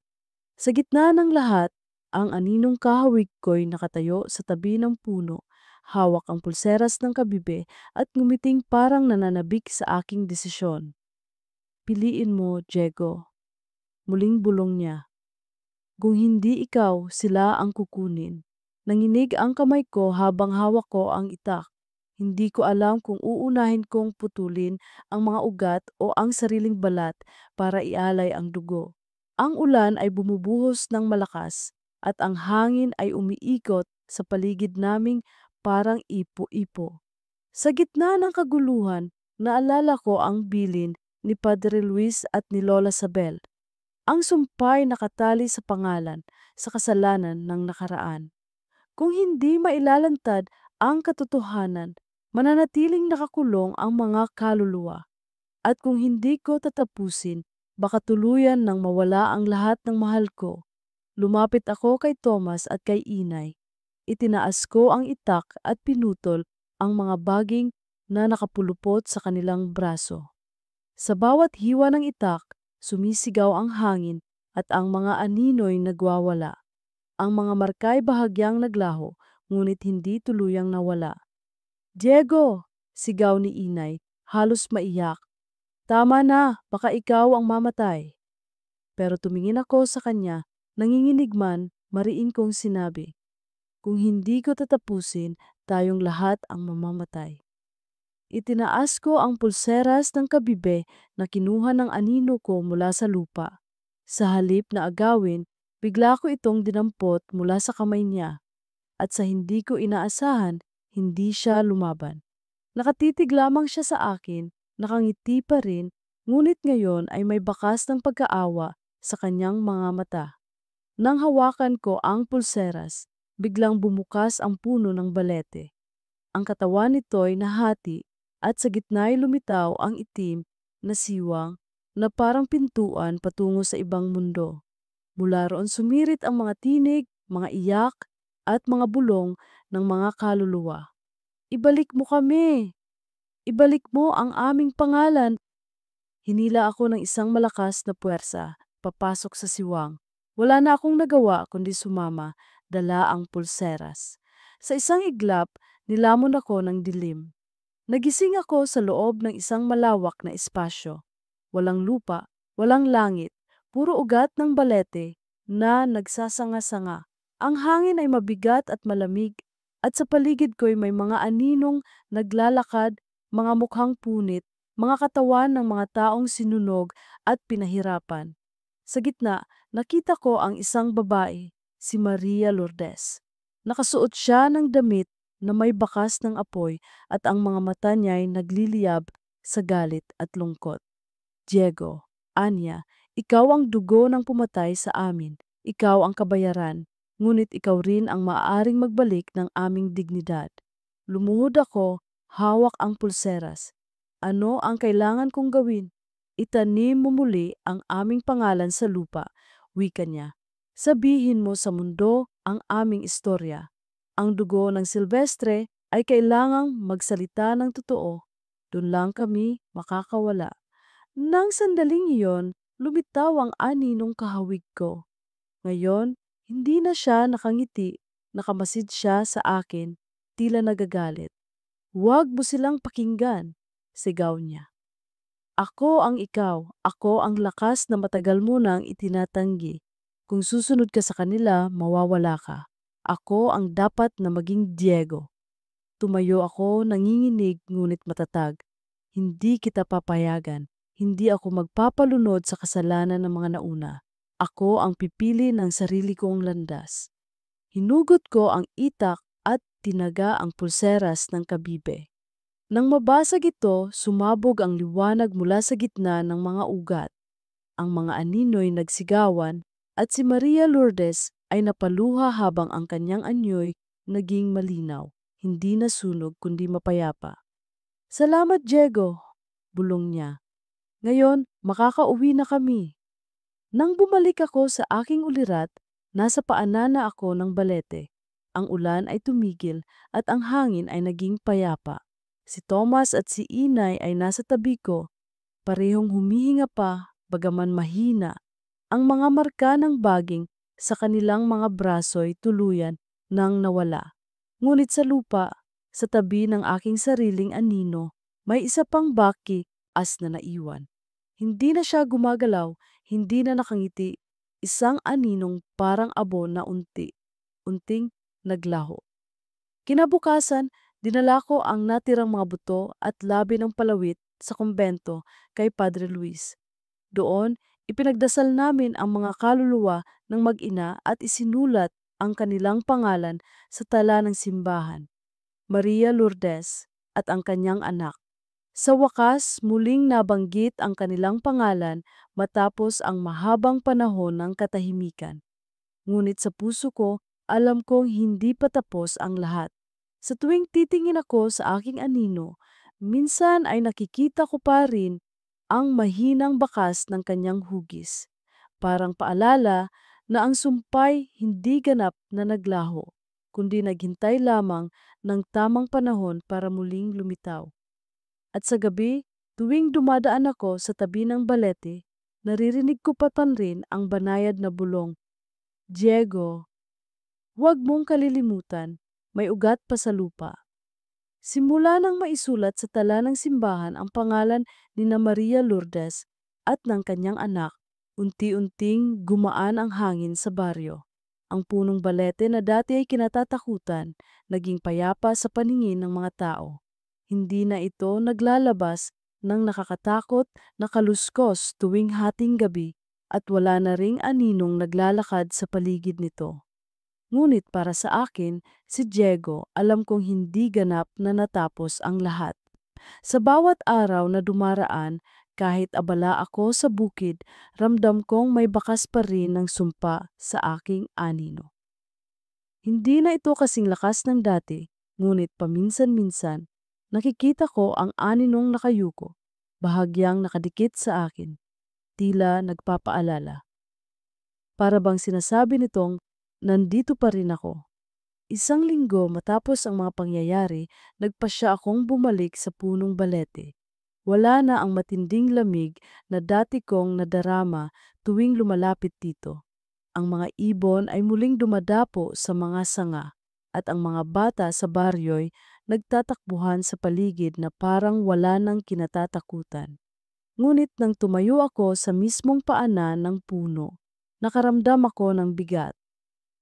Speaker 1: Sa gitna ng lahat, ang aninong kahawig ko'y nakatayo sa tabi ng puno, hawak ang pulseras ng kabibe at ngumiting parang nananabik sa aking desisyon. Piliin mo, Diego. Muling bulong niya. Kung hindi ikaw, sila ang kukunin. Nanginig ang kamay ko habang hawak ko ang itak. Hindi ko alam kung uunahin kong putulin ang mga ugat o ang sariling balat para ialay ang dugo. Ang ulan ay bumubuhos ng malakas at ang hangin ay umiikot sa paligid naming parang ipo-ipo. Sa gitna ng kaguluhan, naalala ko ang bilin ni Padre Luis at ni Lola Sabel. Ang sumpay nakatali sa pangalan, sa kasalanan ng nakaraan. Kung hindi mailalantad ang katotohanan, mananatiling nakakulong ang mga kaluluwa. At kung hindi ko tatapusin, baka tuluyan nang mawala ang lahat ng mahal ko. Lumapit ako kay Thomas at kay Inay. Itinaas ko ang itak at pinutol ang mga baging na nakapulupot sa kanilang braso. Sa bawat hiwa ng itak, sumisigaw ang hangin at ang mga anino'y nagwawala. Ang mga markay bahagyang naglaho, ngunit hindi tuluyang nawala. Diego! Sigaw ni Inay, halos maiyak. Tama na, baka ikaw ang mamatay. Pero tumingin ako sa kanya, nanginginig man, mariin kong sinabi. Kung hindi ko tatapusin, tayong lahat ang mamamatay. Itinaas ko ang pulseras ng kabibe na kinuha ng anino ko mula sa lupa. Sa halip na agawin, bigla ko itong dinampot mula sa kamay niya. At sa hindi ko inaasahan, hindi siya lumaban. Nakatitig lamang siya sa akin, nakangiti pa rin, ngunit ngayon ay may bakas ng pagkaawa sa kanyang mga mata. Nang hawakan ko ang pulseras, biglang bumukas ang puno ng balete. Ang katawan nito'y nahati at sa gitna'y lumitaw ang itim na siwang na parang pintuan patungo sa ibang mundo. Mula roon sumirit ang mga tinig, mga iyak, at mga bulong ng mga kaluluwa. Ibalik mo kami! Ibalik mo ang aming pangalan! Hinila ako ng isang malakas na puwersa, papasok sa siwang. Wala na akong nagawa kundi sumama, dala ang pulseras. Sa isang iglap, nilamon ako ng dilim. Nagising ako sa loob ng isang malawak na espasyo. Walang lupa, walang langit, puro ugat ng balete na nagsasanga-sanga. Ang hangin ay mabigat at malamig at sa paligid ko'y may mga aninong naglalakad, mga mukhang punit, mga katawan ng mga taong sinunog at pinahirapan. Sa gitna, nakita ko ang isang babae, si Maria Lourdes. Nakasuot siya ng damit na may bakas ng apoy at ang mga mata niya'y nagliliyab sa galit at lungkot. Diego, Anya, ikaw ang dugo ng pumatay sa amin. Ikaw ang kabayaran, ngunit ikaw rin ang maaaring magbalik ng aming dignidad. Lumuhod ako, hawak ang pulseras. Ano ang kailangan kong gawin? Itanim mo muli ang aming pangalan sa lupa, wika niya. Sabihin mo sa mundo ang aming istorya. Ang dugo ng Silvestre ay kailangang magsalita ng totoo. Doon lang kami makakawala. Nang sandaling iyon, lumitaw ang aninong kahawig ko. Ngayon, hindi na siya nakangiti, nakamasid siya sa akin, tila nagagalit. Huwag mo silang pakinggan, sigaw niya. Ako ang ikaw, ako ang lakas na matagal mo nang itinatanggi. Kung susunod ka sa kanila, mawawala ka. Ako ang dapat na maging Diego. Tumayo ako, nanginginig ngunit matatag. Hindi kita papayagan. Hindi ako magpapalunod sa kasalanan ng mga nauna. Ako ang pipili ng sarili kong landas. Hinugot ko ang itak at tinaga ang pulseras ng kabibe. Nang mabasag ito, sumabog ang liwanag mula sa gitna ng mga ugat. Ang mga aninoy nagsigawan at si Maria Lourdes ay napaluha habang ang kanyang anyoy naging malinaw, hindi nasunog kundi mapayapa. Salamat, Diego, bulong niya. Ngayon, makakauwi na kami. Nang bumalik ako sa aking ulirat, nasa paanan na ako ng balete. Ang ulan ay tumigil at ang hangin ay naging payapa. Si Thomas at si Inay ay nasa tabi ko, parehong humihinga pa, bagaman mahina. Ang mga marka ng baging sa kanilang mga braso'y tuluyan nang nawala. Ngunit sa lupa, sa tabi ng aking sariling anino, may isa pang baki as na naiwan. Hindi na siya gumagalaw, hindi na nakangiti, isang aninong parang abo na unting naglaho. Kinabukasan, dinala ko ang natirang mga buto at labi ng palawit sa kumbento kay Padre Luis. Doon, ipinagdasal namin ang mga kaluluwa ng mag-ina at isinulat ang kanilang pangalan sa tala ng simbahan, Maria Lourdes at ang kanyang anak. Sa wakas, muling nabanggit ang kanilang pangalan matapos ang mahabang panahon ng katahimikan. Ngunit sa puso ko, alam kong hindi pa tapos ang lahat. Sa tuwing titingin ako sa aking anino, minsan ay nakikita ko pa rin ang mahinang bakas ng kanyang hugis. Parang paalala na ang sumpay hindi ganap na naglaho, kundi naghintay lamang ng tamang panahon para muling lumitaw. At sa gabi, tuwing dumadaan ako sa tabi ng balete, naririnig ko pa rin ang banayad na bulong. Diego, huwag mong kalilimutan, may ugat pa sa lupa. Simula nang maisulat sa tala ng simbahan ang pangalan ni na Maria Lourdes at ng kanyang anak, unti-unting gumaan ang hangin sa baryo. Ang punong balete na dati ay kinatatakutan, naging payapa sa paningin ng mga tao. Hindi na ito naglalabas ng nakakatakot na kaluskos tuwing hating gabi at wala na ring aninong naglalakad sa paligid nito. Ngunit para sa akin, si Diego, alam kong hindi ganap na natapos ang lahat. Sa bawat araw na dumaraan, kahit abala ako sa bukid, ramdam kong may bakas pa rin ng sumpa sa aking anino. Hindi na ito kasing lakas ng dati, ngunit paminsan-minsan, nakikita ko ang aninong nakayuko, bahagyang nakadikit sa akin, tila nagpapaalala. Para bang sinasabi nitong, nandito pa rin ako. Isang linggo matapos ang mga pangyayari, nagpasya akong bumalik sa punong balete. Wala na ang matinding lamig na dati kong nadarama tuwing lumalapit dito. Ang mga ibon ay muling dumadapo sa mga sanga at ang mga bata sa baryo'y nagtatakbuhan sa paligid na parang wala nang kinatatakutan. Ngunit nang tumayo ako sa mismong paanan ng puno, nakaramdam ako ng bigat.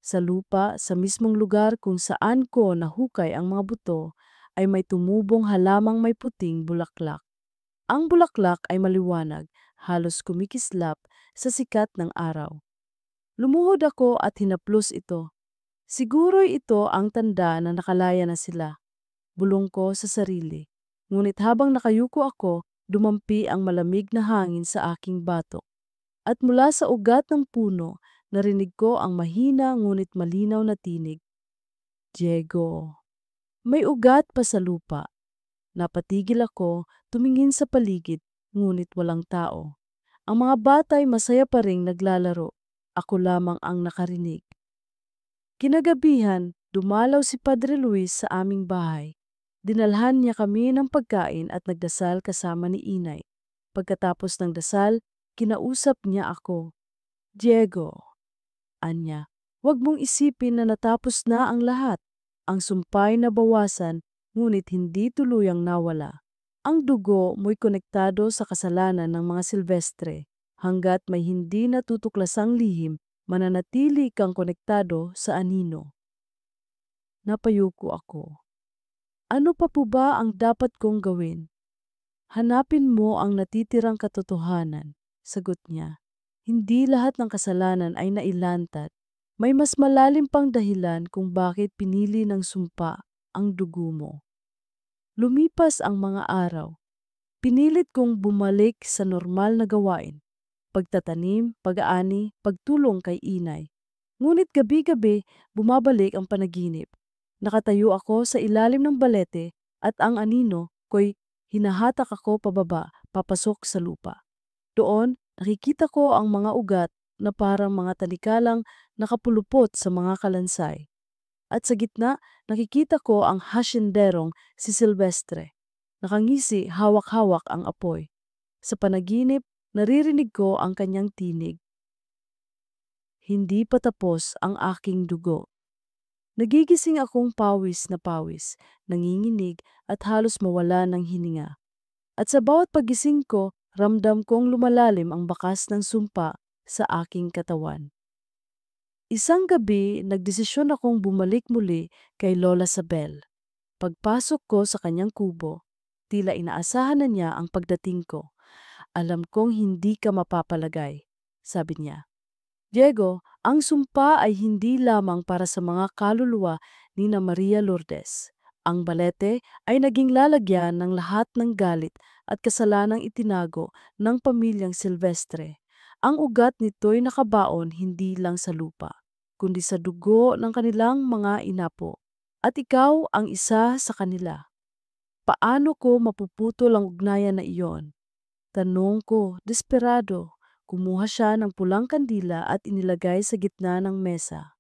Speaker 1: Sa lupa, sa mismong lugar kung saan ko nahukay ang mga buto, ay may tumubong halamang may puting bulaklak. Ang bulaklak ay maliwanag, halos kumikislap sa sikat ng araw. Lumuhod ako at hinaplos ito. Siguro'y ito ang tanda na nakalaya na sila. Bulong ko sa sarili. Ngunit habang nakayuko ako, dumampi ang malamig na hangin sa aking batok. At mula sa ugat ng puno, narinig ko ang mahina ngunit malinaw na tinig. Diego. May ugat pa sa lupa. Napatigil ako, tumingin sa paligid, ngunit walang tao. Ang mga bata'y masaya pa ring naglalaro. Ako lamang ang nakarinig. Kinagabihan, dumalaw si Padre Luis sa aming bahay. Dinalhan niya kami ng pagkain at nagdasal kasama ni Inay. Pagkatapos ng dasal, kinausap niya ako. Diego, anya, huwag mong isipin na natapos na ang lahat. Ang sumpay na bawasan, ngunit hindi tuluyang nawala. Ang dugo mo'y konektado sa kasalanan ng mga Silvestre. Hanggat may hindi natutuklasang lihim, mananatili kang konektado sa anino. Napayuko ako. Ano pa po ba ang dapat kong gawin? Hanapin mo ang natitirang katotohanan, sagot niya. Hindi lahat ng kasalanan ay nailantad. May mas malalim pang dahilan kung bakit pinili ng sumpa ang dugo mo. Lumipas ang mga araw. Pinilit kong bumalik sa normal na gawain. Pagtatanim, pag-aani, pagtulong kay Inay. Ngunit gabi-gabi, bumabalik ang panaginip. Nakatayo ako sa ilalim ng balete at ang anino ko'y hinahatak ako pababa, papasok sa lupa. Doon, nakikita ko ang mga ugat na parang mga tanikalang nakapulupot sa mga kalansay. At sa gitna, nakikita ko ang hasyenderong si Silvestre. Nakangisi, hawak-hawak ang apoy. Sa panaginip, naririnig ko ang kanyang tinig. Hindi pa tapos ang aking dugo. Nagigising akong pawis na pawis, nanginginig at halos mawala ng hininga. At sa bawat pagising ko, ramdam kong lumalalim ang bakas ng sumpa sa aking katawan. Isang gabi, nagdesisyon akong bumalik muli kay Lola Sabel. Pagpasok ko sa kanyang kubo, tila inaasahan na niya ang pagdating ko. Alam kong hindi ka mapapalagay, sabi niya. Diego, ang sumpa ay hindi lamang para sa mga kaluluwa ni na Maria Lourdes. Ang balete ay naging lalagyan ng lahat ng galit at kasalanang itinago ng pamilyang Silvestre. Ang ugat nito'y nakabaon hindi lang sa lupa, kundi sa dugo ng kanilang mga inapo. At ikaw ang isa sa kanila. Paano ko mapuputol ang ugnayan na iyon? Tanong ko, desperado. Kumuha siya ng pulang kandila at inilagay sa gitna ng mesa.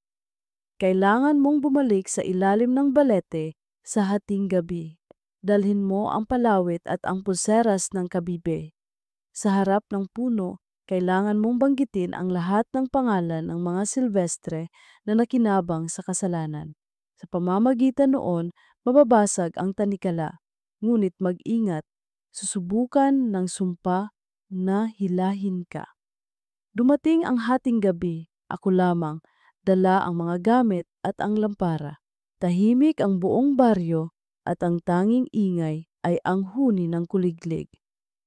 Speaker 1: Kailangan mong bumalik sa ilalim ng balete sa hating gabi. Dalhin mo ang palawit at ang pulseras ng kabibe. Sa harap ng puno, kailangan mong banggitin ang lahat ng pangalan ng mga Silvestre na nakinabang sa kasalanan. Sa pamamagitan noon, mababasag ang tanikala. Ngunit mag-ingat, susubukan ng sumpa na hilahin ka. Dumating ang hating gabi, ako lamang, dala ang mga gamit at ang lampara. Tahimik ang buong baryo at ang tanging ingay ay ang huni ng kuliglig.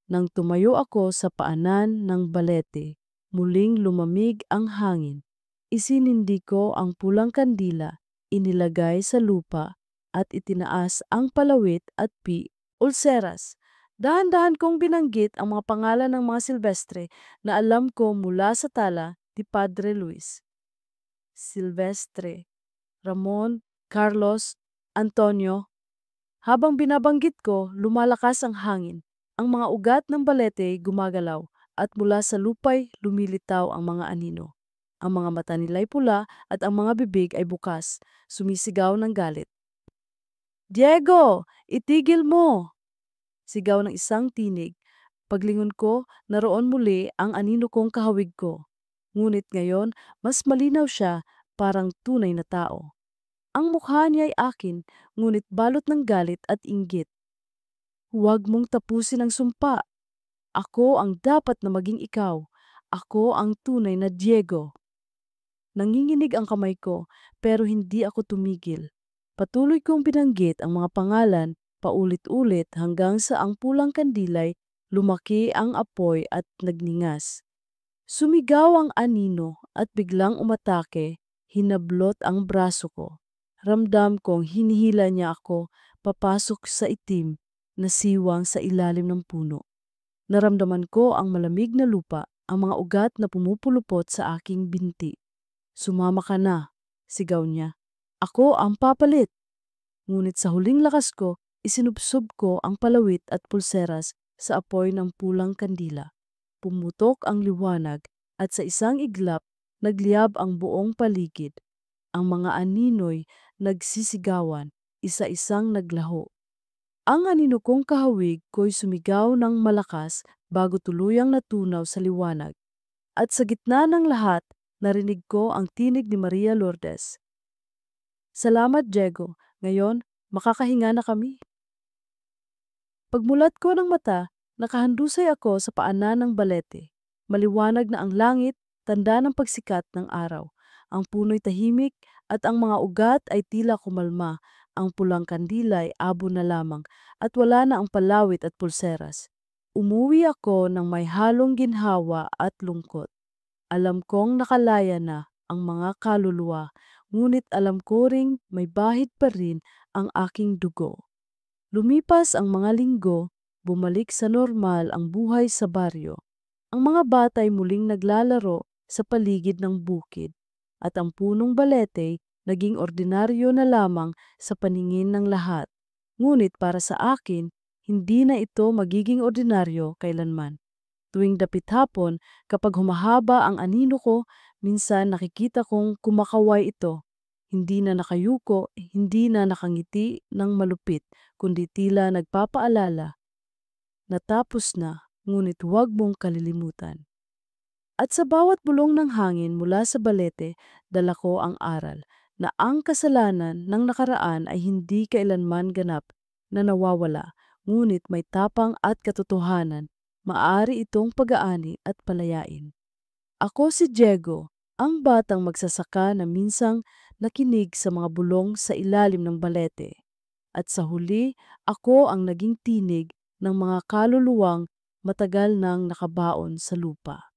Speaker 1: Nang tumayo ako sa paanan ng balete, muling lumamig ang hangin. Isinindi ko ang pulang kandila, inilagay sa lupa, at itinaas ang palawit at ulseras. Dahan-dahan kong binanggit ang mga pangalan ng mga Silvestre na alam ko mula sa tala ni Padre Luis. Silvestre, Ramon, Carlos, Antonio. Habang binabanggit ko, lumalakas ang hangin. Ang mga ugat ng balete gumagalaw at mula sa lupay lumilitaw ang mga anino. Ang mga mata nila'y pula at ang mga bibig ay bukas, sumisigaw ng galit. Diego, itigil mo! Sigaw ng isang tinig. Paglingon ko, naroon muli ang anino kong kahawig ko. Ngunit ngayon, mas malinaw siya, parang tunay na tao. Ang mukha niya ay akin, ngunit balot ng galit at inggit. Huwag mong tapusin ang sumpa. Ako ang dapat na maging ikaw. Ako ang tunay na Diego. Nanginginig ang kamay ko, pero hindi ako tumigil. Patuloy kong binanggit ang mga pangalan, paulit-ulit hanggang sa ang pulang kandilay, lumaki ang apoy at nagningas. Sumigaw ang anino at biglang umatake, hinablot ang braso ko. Ramdam kong hinihila niya ako papasok sa itim na siwang sa ilalim ng puno. Naramdaman ko ang malamig na lupa, ang mga ugat na pumupulupot sa aking binti. Sumama ka na, sigaw niya. Ako ang papalit. Ngunit sa huling lakas ko, isinubsob ko ang palawit at pulseras sa apoy ng pulang kandila. Pumutok ang liwanag at sa isang iglap, nagliyab ang buong paligid. Ang mga aninoy nagsisigawan, isa-isang naglaho. Ang anino kong kahawig ko'y sumigaw ng malakas bago tuluyang natunaw sa liwanag. At sa gitna ng lahat, narinig ko ang tinig ni Maria Lourdes. Salamat, Diego. Ngayon, makakahinga na kami. Pagmulat ko ng mata, nakahandusay ako sa paanan ng balete. Maliwanag na ang langit, tanda ng pagsikat ng araw. Ang puno'y tahimik at ang mga ugat ay tila kumalma. Ang pulang kandila ay abo na lamang at wala na ang palawit at pulseras. Umuwi ako ng may halong ginhawa at lungkot. Alam kong nakalaya na ang mga kaluluwa, ngunit alam ko ring may bahid pa rin ang aking dugo. Lumipas ang mga linggo, bumalik sa normal ang buhay sa baryo. Ang mga bata ay muling naglalaro sa paligid ng bukid, at ang punong balete naging ordinaryo na lamang sa paningin ng lahat. Ngunit para sa akin, hindi na ito magiging ordinaryo kailanman. Tuwing dapit hapon, kapag humahaba ang anino ko, minsan nakikita kong kumakaway ito. Hindi na nakayuko, hindi na nakangiti ng malupit, kundi tila nagpapaalala. Natapos na, ngunit huwag mong kalilimutan. At sa bawat bulong ng hangin mula sa balete, dala ko ang aral na ang kasalanan ng nakaraan ay hindi kailanman ganap na nawawala, ngunit may tapang at katotohanan. Maaari itong pag-aani at palayain. Ako si Diego, ang batang magsasaka na minsang nakinig sa mga bulong sa ilalim ng balete. At sa huli, ako ang naging tinig ng mga kaluluwang matagal nang nakabaon sa lupa.